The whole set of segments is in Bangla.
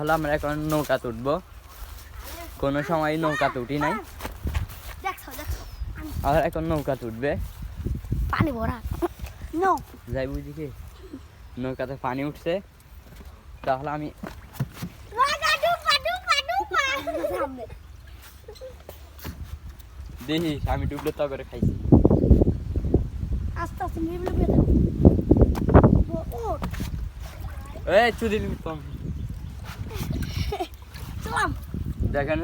তাহলে আমরা এখন নৌকা তুলবো, কোনো সময় নৌকা তুটি নাই, আর এখন নৌকা তুলবে, পানি ভরা যাই বুঝি কি নৌকাতে পানি উঠছে। তাহলে আমি দেখিস আমি ডুবলে তো করে খাইছি। আস্তে আস্তে চুদি দেখেন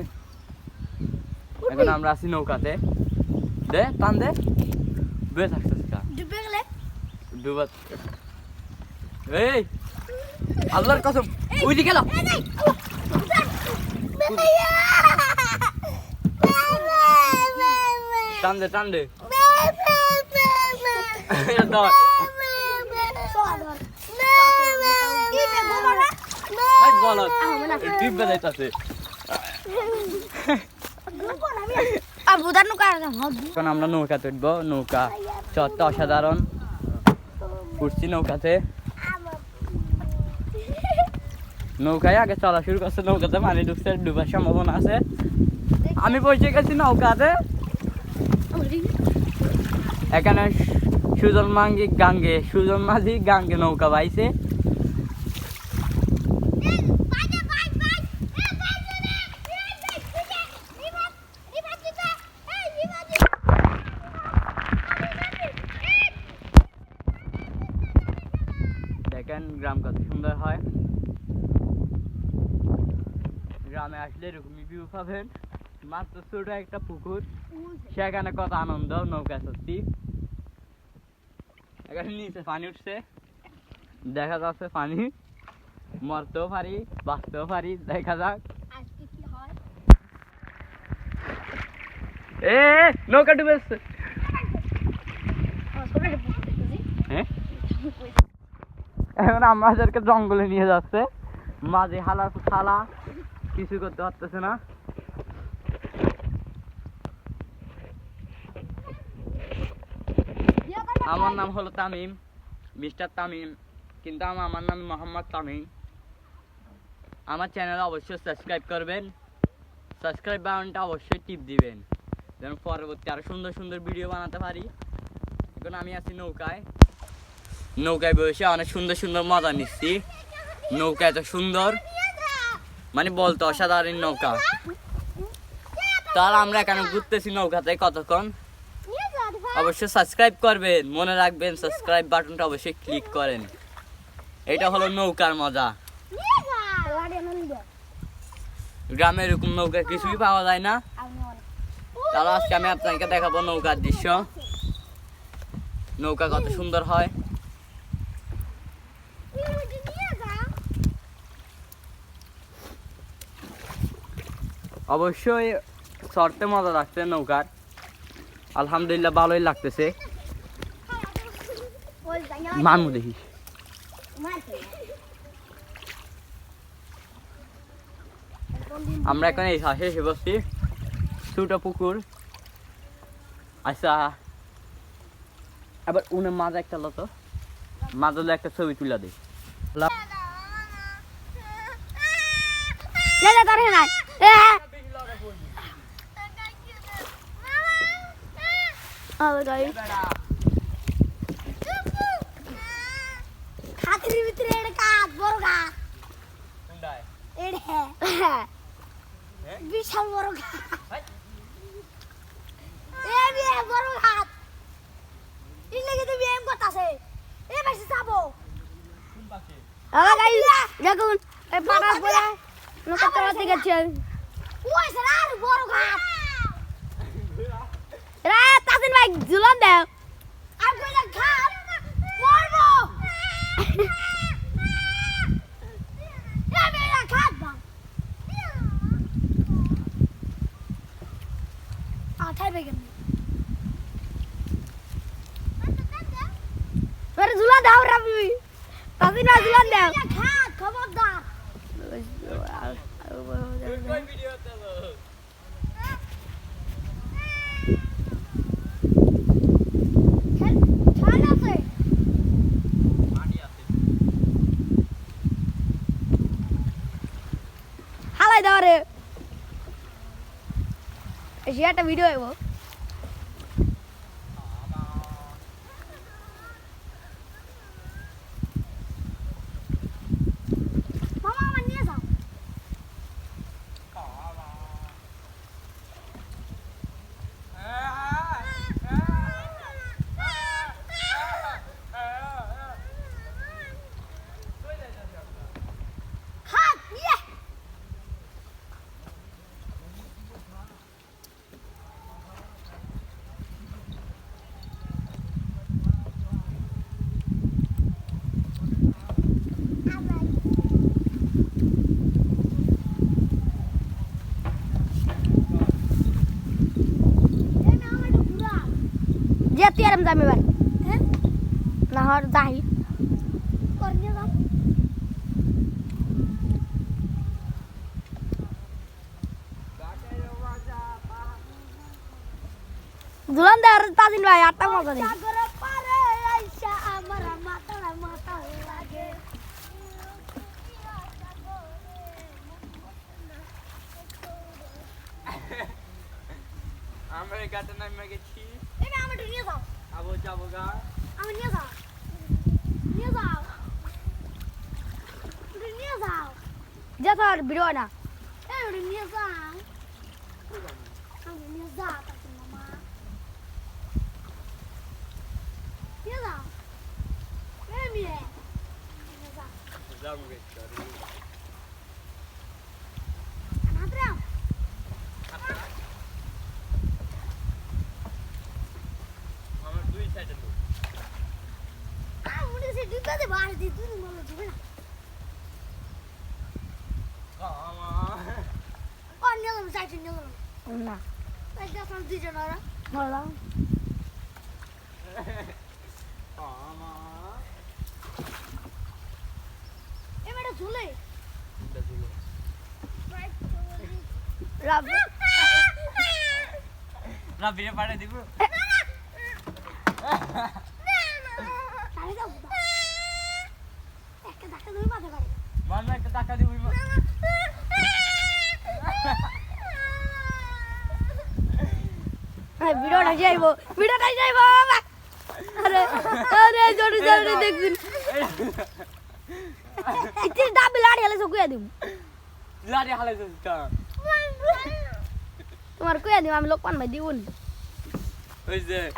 এখন আমরা আছি নৌকাতে, দে টান দে বেশ আসতেছে ডুবা। এই আল্লাহর কসম ওইদিকে গেল, টান দে টান দে ডিব্বে যাইতাছে। এখন আমরা নৌকা তুলবো, নৌকা চরটা অসাধারণ, উঠছি নৌকাতে, নৌকায় আগে চলা শুরু করছে, নৌকাতে পানি ঢুকছে, ডুবার সম্ভাবনা আছে। আমি পৌঁছে গেছি নৌকাতে, এখানে সুজন মাঝি গাঙ্গে নৌকা বাইছে। দেখেন গ্রাম কত সুন্দর হয়, গ্রামে আসলে এরকমই ভিউ পাবেন। মাত্র ছোট একটা পুকুর, সেখানে কত আনন্দ, নৌকা সত্যি। এখানে নিচে পানি উঠছে, দেখা যাচ্ছে পানি, মরতেও পারি বাঁচতেও পারি, দেখা যাক। এ নৌকা ডুবেছে, এখন আমাদেরকে জঙ্গলে নিয়ে যাচ্ছে, মাঝে হালা থালা কিছু করতে পারতেছে না। আমার নাম হলো তামিম, মিস্টার তামিম, কিন্তু আমার নাম মোহাম্মদ তামিম। আমার চ্যানেলে অবশ্যই সাবস্ক্রাইব করবেন, সাবস্ক্রাইব বাটনটা অবশ্যই টিপ দিবেন, যেন পরবর্তী আরো সুন্দর সুন্দর ভিডিও বানাতে পারি। এখন আমি আছি নৌকায় বসে অনেক সুন্দর সুন্দর মজা নিচ্ছি। নৌকা এত সুন্দর, মানে বলতো অসাধারণ নৌকা। তাহলে আমরা এখানে ঘুরতেছি নৌকাতে কতক্ষণ। অবশ্যই সাবস্ক্রাইব করবেন, মনে রাখবেন সাবস্ক্রাইব বাটনটা অবশ্যই ক্লিক করেন। এটা হলো নৌকার মজা। গ্রামে এরকম নৌকা কিছুই পাওয়া যায় না। তাহলে আজকে আমি আপনাকে দেখাবো নৌকার দৃশ্য, নৌকা কত সুন্দর হয়। অবশ্যই চড়তে মজা লাগছে নৌকার, আলহামদুলিল্লাহ ভালোই লাগতেছে। মানু দেখিস আমরা এখন এই পাশে এসে বসছি, ছোট পুকুর। আচ্ছা আবার উনে মাছ একটা লতো, মাছ হলে একটা ছবি তুলে দিই। হাতির ভিতরে এটা কাজ বড় গাছ, বিশাল বড় গাছ, বড় গাছ দেখুন পাড়ার পরে নৌকা চালাতে গেছে, বড় গাছ তাসিন ভাই ঝুলান দেও ঝুলা দাও রাবি, তাসিন ভাই ঝুলান দেও খবরদার। জ্বালাই দাও রে এসে একটা ভিডিও হইব মামা আমার নিয়ে যাও হাত ইয়ে যেতে আরাম যাবে এবার হ্যাঁ না হর যাই করনিয়ে যাও দুলান দে আর তাজিন ভাই আটটা মজা নেই সাগর পারে আইসা আমার মাথা লাগে আমরা এই ঘাটে নামে গেছি এটা আমাকে নিয়ে যাও আবো যাবো গা আমি নিয়ে যাও যা স্যার ভিডিও না নিয়ে যাও আমি নিয়ে যাও মামা নিয়ে যাও নিয়ে যাও যাবো গেছি নাদরা আমার দুই সাইডে লোক উনি সে দিতে দে বাড়ি দি তুই বলো দিবে না ও নিয়ে যাও সাইড নিয়ে যাও না তাই যা সাম দি জনারা বলো এবারে ঝুলে রাব রাবিরে পাড়ে দিব তাই দাও একটা ধাক্কা ধরে মাথা পারে মান্না একটা টাকা দিব ভিডিওটা যাইবো বাবা আরে আরে জোরে জোরে দেখুন একটু ডাবল লাড়ি হলে সব কুয়া দিম লাড়ি হালে তোমার কুয়া দিম আমি লোকমান ভাই দিউন ওই যে